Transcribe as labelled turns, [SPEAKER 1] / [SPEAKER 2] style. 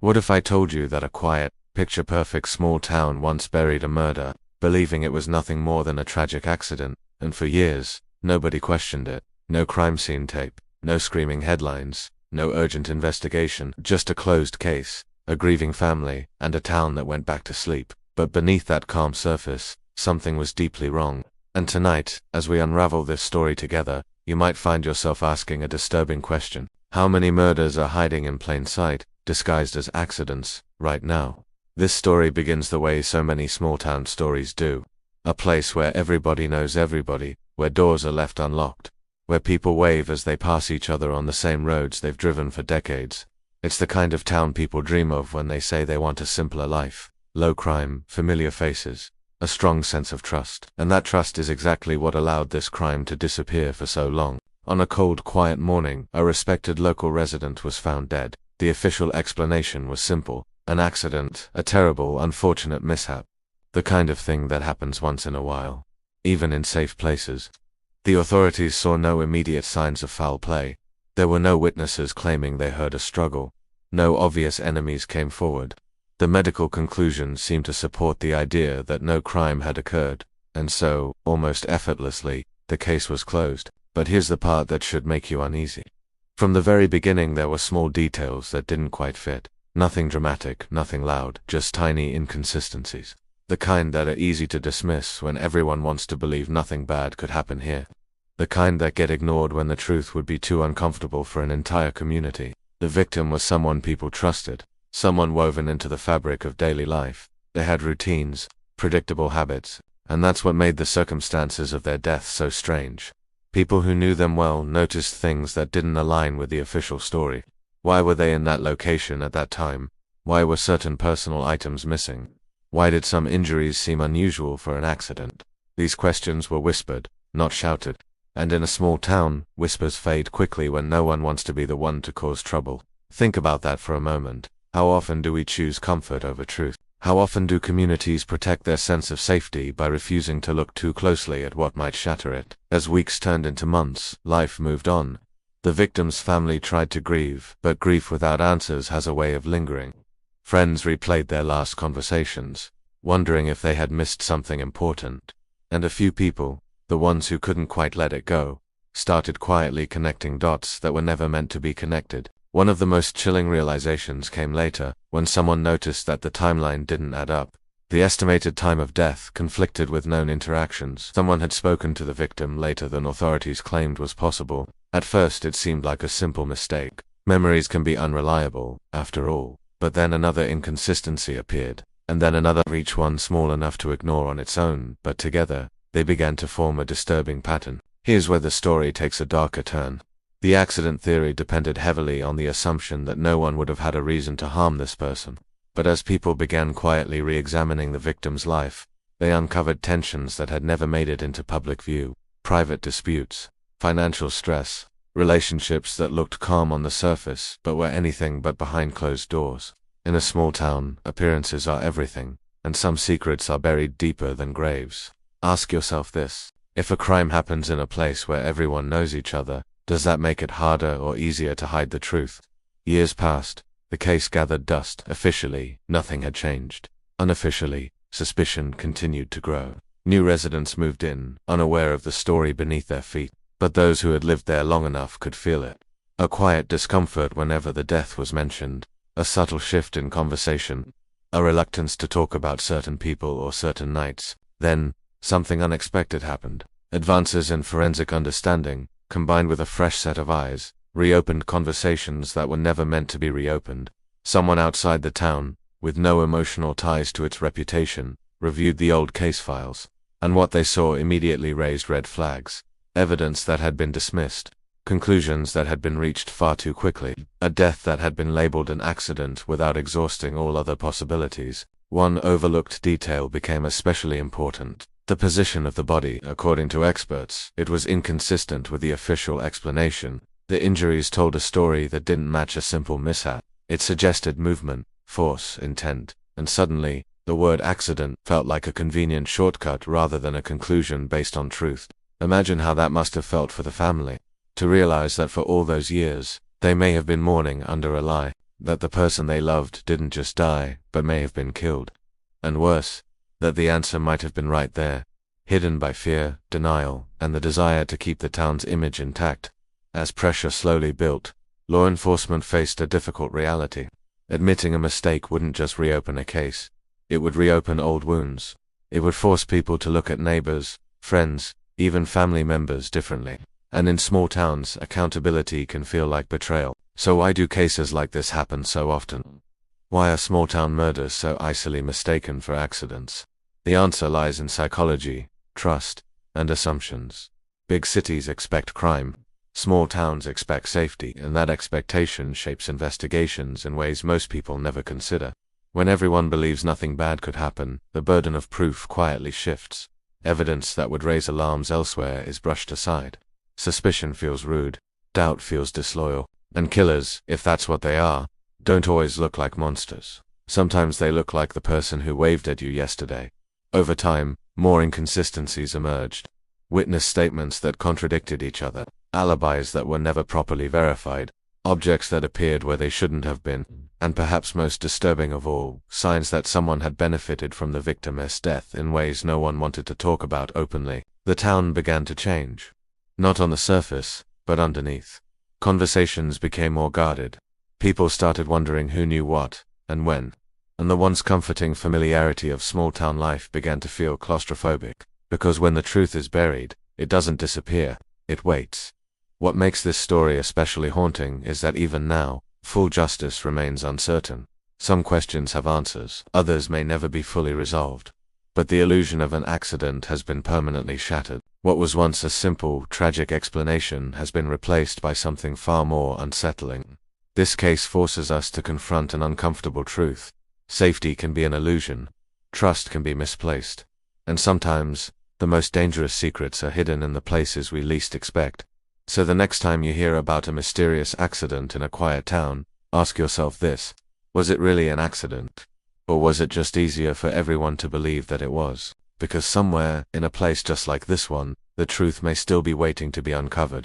[SPEAKER 1] What if I told you that a quiet, picture-perfect small town once buried a murder, believing it was nothing more than a tragic accident, and for years, nobody questioned it? No crime scene tape, no screaming headlines, no urgent investigation, just a closed case, a grieving family, and a town that went back to sleep. But beneath that calm surface, something was deeply wrong. And tonight, as we unravel this story together, you might find yourself asking a disturbing question. How many murders are hiding in plain sight, disguised as accidents, right now? This story begins the way so many small-town stories do. A place where everybody knows everybody, where doors are left unlocked, where people wave as they pass each other on the same roads they've driven for decades. It's the kind of town people dream of when they say they want a simpler life. Low crime, familiar faces, a strong sense of trust. And that trust is exactly what allowed this crime to disappear for so long. On a cold, quiet morning, a respected local resident was found dead. The official explanation was simple: an accident, a terrible, unfortunate mishap. The kind of thing that happens once in a while, even in safe places. The authorities saw no immediate signs of foul play. There were no witnesses claiming they heard a struggle. No obvious enemies came forward. The medical conclusions seemed to support the idea that no crime had occurred, and so, almost effortlessly, the case was closed. But here's the part that should make you uneasy. From the very beginning there were small details that didn't quite fit. Nothing dramatic, nothing loud, just tiny inconsistencies. The kind that are easy to dismiss when everyone wants to believe nothing bad could happen here. The kind that get ignored when the truth would be too uncomfortable for an entire community. The victim was someone people trusted, someone woven into the fabric of daily life. They had routines, predictable habits, and that's what made the circumstances of their death so strange. People who knew them well noticed things that didn't align with the official story. Why were they in that location at that time? Why were certain personal items missing? Why did some injuries seem unusual for an accident? These questions were whispered, not shouted. And in a small town, whispers fade quickly when no one wants to be the one to cause trouble. Think about that for a moment. How often do we choose comfort over truth? How often do communities protect their sense of safety by refusing to look too closely at what might shatter it? As weeks turned into months, life moved on. The victim's family tried to grieve, but grief without answers has a way of lingering. Friends replayed their last conversations, wondering if they had missed something important. And a few people, the ones who couldn't quite let it go, started quietly connecting dots that were never meant to be connected. One of the most chilling realizations came later, when someone noticed that the timeline didn't add up. The estimated time of death conflicted with known interactions. Someone had spoken to the victim later than authorities claimed was possible. At first it seemed like a simple mistake. Memories can be unreliable, after all. But then another inconsistency appeared, and then another, each one small enough to ignore on its own, but together, they began to form a disturbing pattern. Here's where the story takes a darker turn. The accident theory depended heavily on the assumption that no one would have had a reason to harm this person. But as people began quietly re-examining the victim's life, they uncovered tensions that had never made it into public view. Private disputes, financial stress, relationships that looked calm on the surface but were anything but behind closed doors. In a small town, appearances are everything, and some secrets are buried deeper than graves. Ask yourself this: if a crime happens in a place where everyone knows each other, does that make it harder or easier to hide the truth? Years passed. The case gathered dust. Officially, nothing had changed. Unofficially, suspicion continued to grow. New residents moved in, unaware of the story beneath their feet. But those who had lived there long enough could feel it. A quiet discomfort whenever the death was mentioned. A subtle shift in conversation. A reluctance to talk about certain people or certain nights. Then, something unexpected happened. Advances in forensic understanding, combined with a fresh set of eyes, reopened conversations that were never meant to be reopened. Someone outside the town, with no emotional ties to its reputation, reviewed the old case files. And what they saw immediately raised red flags. Evidence that had been dismissed. Conclusions that had been reached far too quickly. A death that had been labeled an accident without exhausting all other possibilities. One overlooked detail became especially important. The position of the body. According to experts, it was inconsistent with the official explanation. The injuries told a story that didn't match a simple mishap. It suggested movement, force, intent, and suddenly, the word accident felt like a convenient shortcut rather than a conclusion based on truth. Imagine how that must have felt for the family, to realize that for all those years, they may have been mourning under a lie. that the person they loved didn't just die, but may have been killed. And worse, that the answer might have been right there, hidden by fear, denial, and the desire to keep the town's image intact. As pressure slowly built, law enforcement faced a difficult reality. Admitting a mistake wouldn't just reopen a case. It would reopen old wounds. It would force people to look at neighbors, friends, even family members differently. And in small towns, accountability can feel like betrayal. So why do cases like this happen so often? Why are small-town murders so easily mistaken for accidents? The answer lies in psychology, trust, and assumptions. Big cities expect crime. Small towns expect safety, and that expectation shapes investigations in ways most people never consider. When everyone believes nothing bad could happen, the burden of proof quietly shifts. Evidence that would raise alarms elsewhere is brushed aside. Suspicion feels rude. Doubt feels disloyal. And killers, if that's what they are, don't always look like monsters. Sometimes they look like the person who waved at you yesterday. Over time, more inconsistencies emerged. Witness statements that contradicted each other, alibis that were never properly verified, objects that appeared where they shouldn't have been, and perhaps most disturbing of all, signs that someone had benefited from the victim's death in ways no one wanted to talk about openly. The town began to change. Not on the surface, but underneath. Conversations became more guarded. People started wondering who knew what, and when. And the once comforting familiarity of small-town life began to feel claustrophobic. Because when the truth is buried, it doesn't disappear, it waits. What makes this story especially haunting is that even now, full justice remains uncertain. Some questions have answers, others may never be fully resolved. But the illusion of an accident has been permanently shattered. What was once a simple, tragic explanation has been replaced by something far more unsettling. This case forces us to confront an uncomfortable truth. Safety can be an illusion. Trust can be misplaced. And sometimes, the most dangerous secrets are hidden in the places we least expect. So the next time you hear about a mysterious accident in a quiet town, ask yourself this: was it really an accident? Or was it just easier for everyone to believe that it was? Because somewhere, in a place just like this one, the truth may still be waiting to be uncovered.